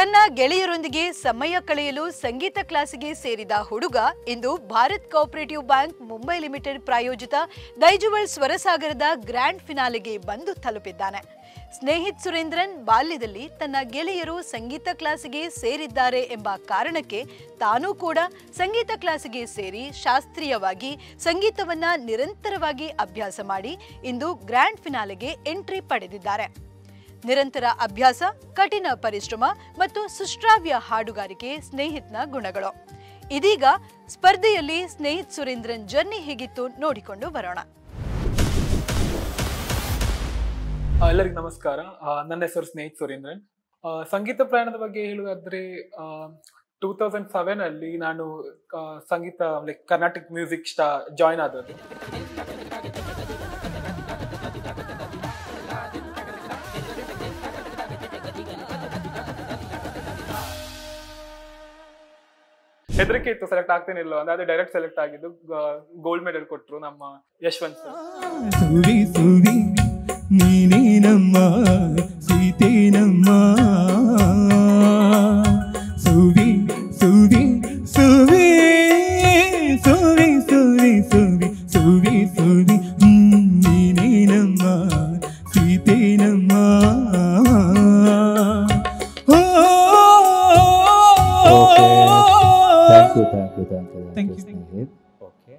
ತನ್ನ ಗೆಳೆಯರೊಂದಿಗೆ ಸಮಯ ಕಳೆಯಲು ಸಂಗೀತ ಕ್ಲಾಸಿಗೆ ಸೇರಿದ ಹುಡುಗ ಇಂದು Bharat co-operative bank Mumbai limited ಪ್ರಾಯೋಜಿತ ದೈಜುವಲ್ ಸ್ವರಸಾಗರದ ಗ್ರ್ಯಾಂಡ್ ಫಿನಾಲೆಗೆ ಬಂದು ತಲುಪಿದ್ದಾನೆ. ಸ್ನೇಹಿತ್ ಸುರೇಂದ್ರನ್ ಬಾಲ್ಯದಲ್ಲಿ ತನ್ನ ಗೆಳೆಯರು ಸಂಗೀತ ಕ್ಲಾಸಿಗೆ ಸೇರಿದ್ದಾರೆ ಎಂಬ ಕಾರಣಕ್ಕೆ ತಾನೂ ಕೂಡ ಸಂಗೀತ ಕ್ಲಾಸಿಗೆ ಸೇರಿ ಶಾಸ್ತ್ರೀಯವಾಗಿ ಸಂಗೀತವನ್ನ ನಿರಂತರವಾಗಿ ಅಭ್ಯಾಸ ಮಾಡಿ ಇಂದು ಗ್ರ್ಯಾಂಡ್ ಫಿನಾಲೆಗೆ ಎಂಟ್ರಿ ಪಡೆದಿದ್ದಾರೆ. ನಿರಂತರ ಅಭ್ಯಾಸ, ಕಠಿಣ ಪರಿಶ್ರಮ ಮತ್ತು ಸುಶ್ರಾವ್ಯ ಹಾಡುಗಾರಿಕೆ ಸ್ನೇಹಿತ್ನ ಗುಣಗಳು. ಇದೀಗ ಸ್ಪರ್ಧೆಯಲ್ಲಿ ಸ್ನೇಹಿತ್ ಸುರೇಂದ್ರನ್ ಜರ್ನಿ ಹೇಗಿತ್ತು ನೋಡಿಕೊಂಡು ಬರೋಣ. ಎಲ್ಲರಿಗೂ ನಮಸ್ಕಾರ. ನನ್ನ ಹೆಸರು ಸ್ನೇಹಿತ್ ಸುರೇಂದ್ರನ್. ಸಂಗೀತ ಪ್ರಯಾಣದ ಬಗ್ಗೆ ಹೇಳುವುದಾದ್ರೆ 2007 ಅಲ್ಲಿ ನಾನು ಸಂಗೀತ ಲೈಕ್ ಕರ್ನಾಟಿಕ್ ಮ್ಯೂಸಿಕ್ ಜಾಯ್ನ್ ಆದದ್ದು. ಹೆದರಿಕೆ ಇತ್ತು, ಸೆಲೆಕ್ಟ್ ಆಗ್ತೇನಿಲ್ಲ ಅಂತ. ಅದೇ ಡೈರೆಕ್ಟ್ ಸೆಲೆಕ್ಟ್ ಆಗಿದ್ದು. ಗೋಲ್ಡ್ ಮೆಡಲ್ ಕೊಟ್ಟರು ನಮ್ಮ ಯಶವಂತ್ ಸರ್. ನೀನೇನಮ್ಮ ಸೀತೇನಮ್ಮ ಸುವಿ ಸುವಿ ಸುವಿ ಸುವಿ ಸುವಿ ಸುವಿ ಸುವಿ ಸುವಿ ನೀನೇನಮ್ಮ ಸೀತೇನಮ್ಮ. Thank you. Okay.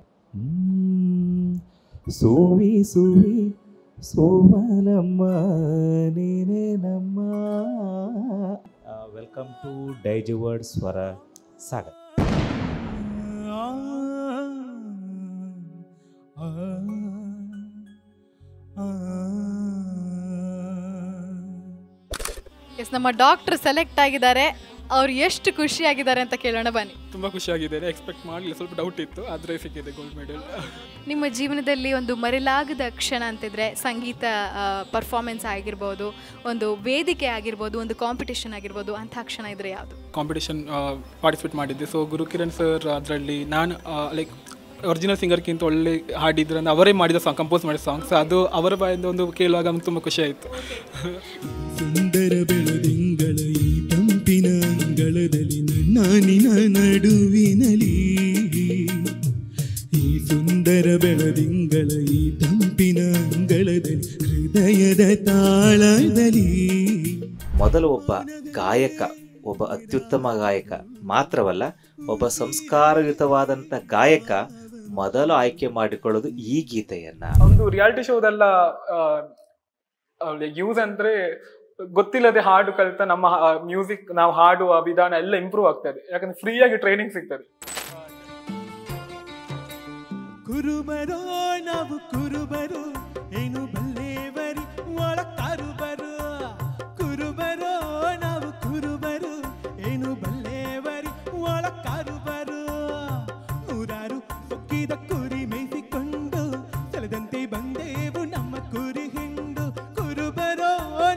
Suvi suvi somanamma neenenamma. Welcome to Daijuwal Swara Sagar. ನಮ್ಮ ಡಾಕ್ಟರ್ ಸೆಲೆಕ್ಟ್ ಆಗಿದ್ದಾರೆ. ಅವ್ರು ಎಷ್ಟು ಖುಷಿಯಾಗಿದ್ದಾರೆ ಅಂತ ಕೇಳೋಣ ಬನ್ನಿ. ತುಂಬ ಖುಷಿಯಾಗಿದ್ದೇನೆ. ಎಕ್ಸ್ಪೆಕ್ಟ್ ಮಾಡಲಿಲ್ಲ, ಸ್ವಲ್ಪ ಡೌಟ್ ಇತ್ತು, ಆದರೆ ಸಿಕ್ಕಿದೆ ಗೋಲ್ಡ್ ಮೆಡಲ್. ನಿಮ್ಮ ಜೀವನದಲ್ಲಿ ಒಂದು ಮರೆಯಲಾಗದ ಕ್ಷಣ ಅಂತಿದ್ರೆ ಸಂಗೀತ ಪರ್ಫಾರ್ಮೆನ್ಸ್ ಆಗಿರ್ಬೋದು, ಒಂದು ವೇದಿಕೆ ಆಗಿರ್ಬೋದು, ಒಂದು ಕಾಂಪಿಟೇಷನ್ ಆಗಿರ್ಬೋದು, ಅಂಥ ಕ್ಷಣ ಇದ್ರೆ ಯಾವುದು? ಕಾಂಪಿಟೇಷನ್ ಪಾರ್ಟಿಸಿಪೇಟ್ ಮಾಡಿದ್ದೆ. ಸೊ ಗುರುಕಿರಣ್ ಸರ್ ಅದರಲ್ಲಿ ನಾನು ಲೈಕ್ ಒರಿಜಿನಲ್ ಸಿಂಗರ್ಗಿಂತ ಒಳ್ಳೆ ಹಾಡಿದ್ರು ಅಂದರೆ ಅವರೇ ಮಾಡಿದ ಸಾಂಗ್, ಕಂಪೋಸ್ ಮಾಡಿದ ಸಾಂಗ್ಸ್. ಅದು ಅವರ ಬಾಯಿಂದ ಒಂದು ಕೇಳುವಾಗ ನಮ್ಗೆ ತುಂಬ ಖುಷಿ ಆಯಿತು. ಸುಂದರ ಬೆಳದಿಂಗಳ ಈ ತಂಪಿನ ಅಂಗಳದಲ್ಲಿ ನನ್ನಾನಿನ ನಡುವಿನಲಿ, ಈ ಸುಂದರ ಬೆಳದಿಂಗಳ ಈ ತಂಪಿನ ಅಂಗಳದಲ್ಲಿ ಹೃದಯದ ತಾಳದಲ್ಲಿ. ಮೊದಲು ಒಬ್ಬ ಗಾಯಕ, ಒಬ್ಬ ಅತ್ಯುತ್ತಮ ಗಾಯಕ ಮಾತ್ರವಲ್ಲ, ಒಬ್ಬ ಸಂಸ್ಕಾರಯುತವಾದಂಥ ಗಾಯಕ ಮೊದಲು ಆಯ್ಕೆ ಮಾಡಿಕೊಳ್ಳೋದು ಈ ಗೀತೆಯನ್ನ. ಒಂದು ರಿಯಾಲಿಟಿ ಶೋದೆಲ್ಲ ಯೂಸ್ ಅಂದ್ರೆ ಗೊತ್ತಿಲ್ಲದೆ ಹಾಡು ಕಲಿತ ನಮ್ಮ ಮ್ಯೂಸಿಕ್, ನಾವು ಹಾಡುವ ವಿಧಾನ ಎಲ್ಲ ಇಂಪ್ರೂವ್ ಆಗ್ತದೆ. ಯಾಕಂದ್ರೆ ಫ್ರೀಯಾಗಿ ಟ್ರೈನಿಂಗ್ ಸಿಗ್ತದೆ. ಕುರುಬರೋ ನಾವು ಕುರುಬರು ಏನು ಬಲ್ಲೇವರಿ ಒಳ ಕರುಬರು. ಕುರುಬರೋ ನಾವು ಕುರುಬರು ಏನು ಬಲ್ಲೇವರಿ ಒಳ ಕರುಬರು. ನೂರಾರು ಸೊಕ್ಕಿದ ಕುರಿ ಮೇಯಿಸಿಕೊಂಡು ಸಲದಂತೆ ಬಂದೇವು ನಮ್ಮ ಕುರಿ ಹಿಂಡು. ಕುರುಬರೋ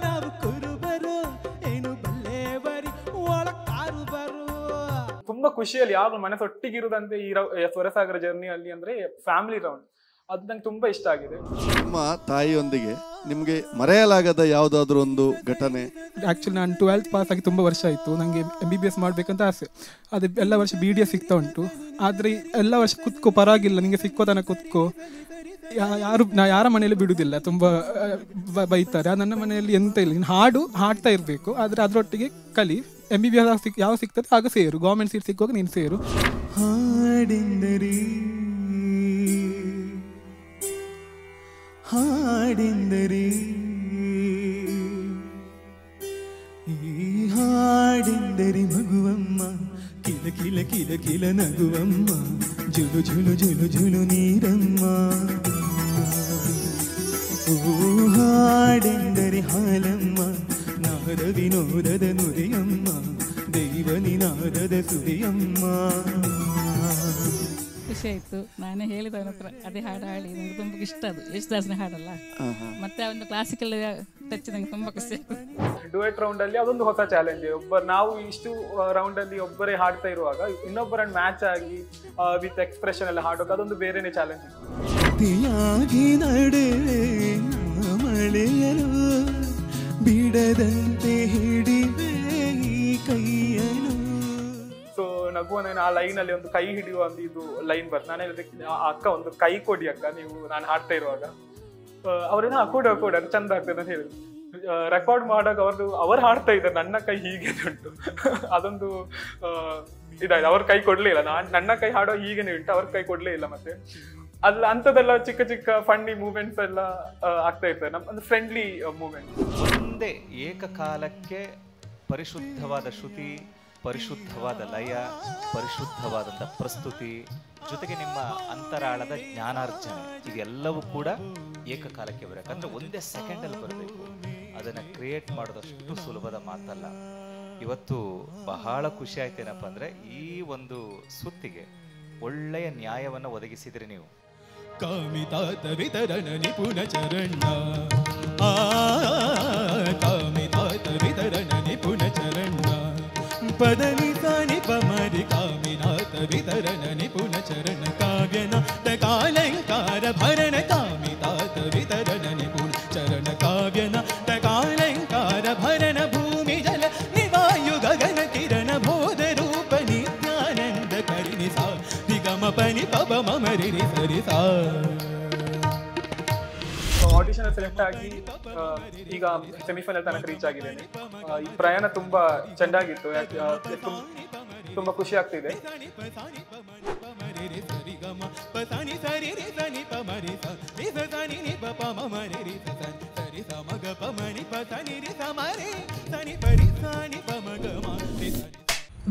ನಾವು ಕುರುಬರು ಏನು ಬಲ್ಲೇವರಿ ಒಳ ಕರುಬರು. ತುಂಬಾ ಖುಷಿಯಲ್ಲಿ ಯಾವಾಗ ಮನಸ್ಸೊಟ್ಟಿಗಿರುದಂತೆ ಈ ಸ್ವರಸಾಗರ ಜರ್ನಿಯಲ್ಲಿ ಅಂದ್ರೆ ಫ್ಯಾಮಿಲಿ ರೌಂಡ್, ಅದು ನಂಗೆ ತುಂಬಾ ಇಷ್ಟ ಆಗಿದೆ. ನಿಮ್ಮ ತಾಯಿಯೊಂದಿಗೆ ನಿಮಗೆ ಮರೆಯಲಾಗದ ಯಾವುದಾದ್ರೂ ಒಂದು ಘಟನೆ? ಆ್ಯಕ್ಚುಲಿ ನಾನು 12th ಪಾಸ್ ಆಗಿ ತುಂಬ ವರ್ಷ ಆಯಿತು. ನನಗೆ MBBS ಮಾಡಬೇಕಂತ ಆಸೆ. ಅದು ಎಲ್ಲ ವರ್ಷ BDS ಸಿಗ್ತಾ ಉಂಟು. ಆದರೆ ಎಲ್ಲ ವರ್ಷ ಕುತ್ಕೋ, ಪರವಾಗಿಲ್ಲ, ನಿಮಗೆ ಸಿಕ್ಕೋ ತನಕ ಕುತ್ಕೋ, ಯಾರ ಮನೆಯಲ್ಲಿ ಬಿಡುವುದಿಲ್ಲ, ತುಂಬ ಬೈತಾರೆ. ನನ್ನ ಮನೆಯಲ್ಲಿ ಎಂತ ಇಲ್ಲ, ನೀನು ಹಾಡ್ತಾ ಇರಬೇಕು, ಆದರೆ ಅದರೊಟ್ಟಿಗೆ ಕಲಿ. MBBS ಯಾವ ಸಿಗ್ತದೆ ಆಗ ಸೇರು, ಗೌರ್ಮೆಂಟ್ ಸೀಟ್ ಸಿಕ್ಕುವಾಗ ನೀನು ಸೇರು. ಹಾಡೆಂದರೆ ಹಾಡೆಂದರೆ ಈ ಹಾಡೆಂದರೆ ಮಗುವಮ್ಮ, ಕಿಲ ಕಿಲ ಕಿಲ ಕಿಲ ನಗುವಮ್ಮ, ಜುಲು ಜುಲು ಜುಲು ಜುಲು ನೀರಮ್ಮ. ಓ ಹಾಡೆಂದರೆ ಹಾಲಮ್ಮ, ನಾದ ವಿನೋದದ ನುರಿಯಮ್ಮ, ದೈವ ನಿನಾದದ ಸುರಿಯಮ್ಮ. ಖುಷಿ ಆಯಿತು. ನಾನೇ ಹೇಳಿದ ಅವನ ಹತ್ರ ಅದೇ ಹಾಡು ಹಾಡಿ, ನನಗೆ ತುಂಬ ಇಷ್ಟ. ಅದು ಯೇಸುದಾಸನ ಹಾಡಲ್ಲ, ಮತ್ತೆ ಒಂದು ಕ್ಲಾಸಿಕಲ್ ಟಚ್ ನಂಗೆ ತುಂಬ ಖುಷಿ ಆಯಿತು. ಡುಯೆಟ್ ರೌಂಡ್ ಅಲ್ಲಿ ಅದೊಂದು ಹೊಸ ಚಾಲೆಂಜ್. ನಾವು ಇಷ್ಟು ರೌಂಡ್ ಅಲ್ಲಿ ಒಬ್ಬರೇ ಹಾಡ್ತಾ ಇರುವಾಗ ಇನ್ನೊಬ್ಬರನ್ನು ಮ್ಯಾಚ್ ಆಗಿ ವಿತ್ ಎಕ್ಸ್ಪ್ರೆಷನ್ ಎಲ್ಲ ಹಾಡೋಕೆ ಅದೊಂದು ಬೇರೆನೇ ಚಾಲೆಂಜ್ ಮಳೆಯಲು ಬಿಡದಂತೆ ಹಿಡಿವೆ ಈ ಕೈಯನು. ಸೊ ನಗುವನ ಆ ಲೈನಲ್ಲಿ ಒಂದು ಕೈ ಹಿಡಿಯುವ ಒಂದು ಇದು ಲೈನ್ ಬರ್ತದೆ. ನಾನು ಹೇಳಿದೆ ಆ ಅಕ್ಕ ಒಂದು ಕೈ ಕೊಡಿ ಅಕ್ಕ ನೀವು ನಾನು ಹಾಡ್ತಾ ಇರುವಾಗ. ಅವ್ರೇನೋ ಕೊಡ ಅದು ಚಂದ ಆಗ್ತದೆ ಅಂತ ಹೇಳಿದ್ರು. ರೆಕಾರ್ಡ್ ಮಾಡುವಾಗ ಅವ್ರು ಹಾಡ್ತಾ ಇದ್ದಾರೆ, ನನ್ನ ಕೈ ಹೀಗೆ ಉಂಟು. ಅದೊಂದು ಇದಾಯ್ತು. ಅವ್ರ ಕೈ ಕೊಡ್ಲೇ ಇಲ್ಲ, ನನ್ನ ಕೈ ಹಾಡೋ ಹೀಗೇನೆ ಉಂಟು, ಅವ್ರ ಕೈ ಕೊಡ್ಲೇ ಇಲ್ಲ. ಮತ್ತೆ ಅಲ್ಲ ಅಂಥದ್ದೆಲ್ಲ ಚಿಕ್ಕ ಚಿಕ್ಕ ಫನ್ನಿ ಮೂಮೆಂಟ್ಸ್ ಎಲ್ಲ ಆಗ್ತಾ ಇರ್ತದೆ, ಒಂದು ಫ್ರೆಂಡ್ಲಿ ಮೂಮೆಂಟ್. ಒಂದೇ ಏಕಕಾಲಕ್ಕೆ ಪರಿಶುದ್ಧವಾದ ಶ್ರುತಿ, ಪರಿಶುದ್ಧವಾದ ಲಯ, ಪರಿಶುದ್ಧವಾದಂಥ ಪ್ರಸ್ತುತಿ, ಜೊತೆಗೆ ನಿಮ್ಮ ಅಂತರಾಳದ ಜ್ಞಾನಾರ್ಜನೆ, ಇದೆಲ್ಲವೂ ಕೂಡ ಏಕಕಾಲಕ್ಕೆ ಬರಬೇಕು. ಅಂದರೆ ಒಂದೇ ಸೆಕೆಂಡಲ್ಲಿ ಬರಬೇಕು. ಅದನ್ನು ಕ್ರಿಯೇಟ್ ಮಾಡೋದಷ್ಟು ಸುಲಭದ ಮಾತಲ್ಲ. ಇವತ್ತು ಬಹಳ ಖುಷಿ ಆಯ್ತೇನಪ್ಪ ಅಂದರೆ ಈ ಒಂದು ಸುತ್ತಿಗೆ ಒಳ್ಳೆಯ ನ್ಯಾಯವನ್ನು ಒದಗಿಸಿದ್ರಿ ನೀವು. ಕಾಮಿತಾತ ವಿತರಣ ನಿಪುಣ ಚರಣ, ಕಾಮಿತಾತ ವಿತರಣ ನಿಪುಣ ಚರಣ, ಪದನಿ ಸಾನಿ ಪಮರಿ ಕಾಮಿನಾಥ ವಿತರಣ ನಿಪುಣ ಚರಣ, ಕಾವ್ಯನಾಥ ಕಾಲಂಕಾರ ಭರಣ ಕಾಮಿತಾತ ವಿತರಣ ನಿಪುಣ ಚರಣ, ಕಾವ್ಯನಾಥ ಕಾಲಂಕಾರ ಭರಣ, ಭೂಮಿ ಜಲ ನಿವಾಯು ಗಗನ ಕಿರಣ, ಬೋಧ ರೂಪ ನಿತ್ಯಾನಂದ ಕರಿಣಿ ಸಾ ನಿಗಮ ಪನಿ ಪಬ ಮಮರಿ ಸರಿ ಸಾ. ಆಡಿಷನ್ ಸೆಲೆಕ್ಟ್ ಆಗಿ ಈಗ ಸೆಮಿಫೈನಲ್ ತನಕ ರೀಚ್ ಆಗಿದ್ದೇನೆ. ಈ ಪ್ರಯಾಣ ತುಂಬಾ ಚೆನ್ನಾಗಿತ್ತು, ತುಂಬಾ ಖುಷಿ ಆಗ್ತಿದೆ.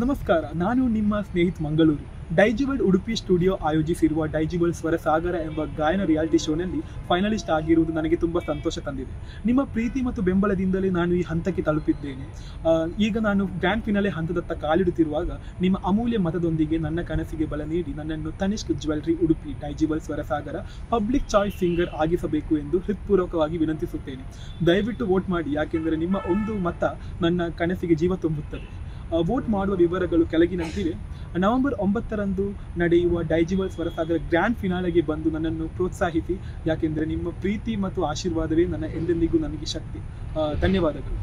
ನಮಸ್ಕಾರ, ನಾನು ನಿಮ್ಮ ಸ್ನೇಹಿತ ಮಂಗಳೂರು. ಡೈಜಿವಲ್ ಉಡುಪಿ ಸ್ಟುಡಿಯೋ ಆಯೋಜಿಸಿರುವ ಡೈಜಿವಲ್ ಸ್ವರಸಾಗರ ಎಂಬ ಗಾಯನ ರಿಯಾಲಿಟಿ ಶೋನಲ್ಲಿ ಫೈನಲಿಸ್ಟ್ ಆಗಿರುವುದು ನನಗೆ ತುಂಬ ಸಂತೋಷ ತಂದಿದೆ. ನಿಮ್ಮ ಪ್ರೀತಿ ಮತ್ತು ಬೆಂಬಲದಿಂದಲೇ ನಾನು ಈ ಹಂತಕ್ಕೆ ತಲುಪಿದ್ದೇನೆ. ಈಗ ನಾನು ಗ್ರ್ಯಾಂಡ್ ಫಿನಾಲೆ ಹಂತದತ್ತ ಕಾಲಿಡುತ್ತಿರುವಾಗ ನಿಮ್ಮ ಅಮೂಲ್ಯ ಮತದೊಂದಿಗೆ ನನ್ನ ಕನಸಿಗೆ ಬಲ ನೀಡಿ ನನ್ನನ್ನು ತನಿಷ್ಕ್ ಜ್ಯುವೆಲ್ರಿ ಉಡುಪಿ ಡೈಜಿವಲ್ ಸ್ವರಸಾಗರ ಪಬ್ಲಿಕ್ ಚಾಯ್ಸ್ ಸಿಂಗರ್ ಆಗಿಸಬೇಕು ಎಂದು ಹೃತ್ಪೂರ್ವಕವಾಗಿ ವಿನಂತಿಸುತ್ತೇನೆ. ದಯವಿಟ್ಟು ವೋಟ್ ಮಾಡಿ, ಯಾಕೆಂದರೆ ನಿಮ್ಮ ಒಂದು ಮತ ನನ್ನ ಕನಸಿಗೆ ಜೀವ ತುಂಬುತ್ತದೆ. ವೋಟ್ ಮಾಡುವ ವಿವರಗಳು ಕೆಳಗಿನಂತಿವೆ. ನವೆಂಬರ್ 9ರಂದು ನಡೆಯುವ ಡೈಜಿವಲ್ ಸ್ವರಸಾಗರ ಗ್ರ್ಯಾಂಡ್ ಫಿನಾಲೆಗೆ ಬಂದು ನನ್ನನ್ನು ಪ್ರೋತ್ಸಾಹಿಸಿ, ಯಾಕೆಂದರೆ ನಿಮ್ಮ ಪ್ರೀತಿ ಮತ್ತು ಆಶೀರ್ವಾದವೇ ನನ್ನ ಎಂದೆಂದಿಗೂ ನನಗೆ ಶಕ್ತಿ. ಧನ್ಯವಾದಗಳು.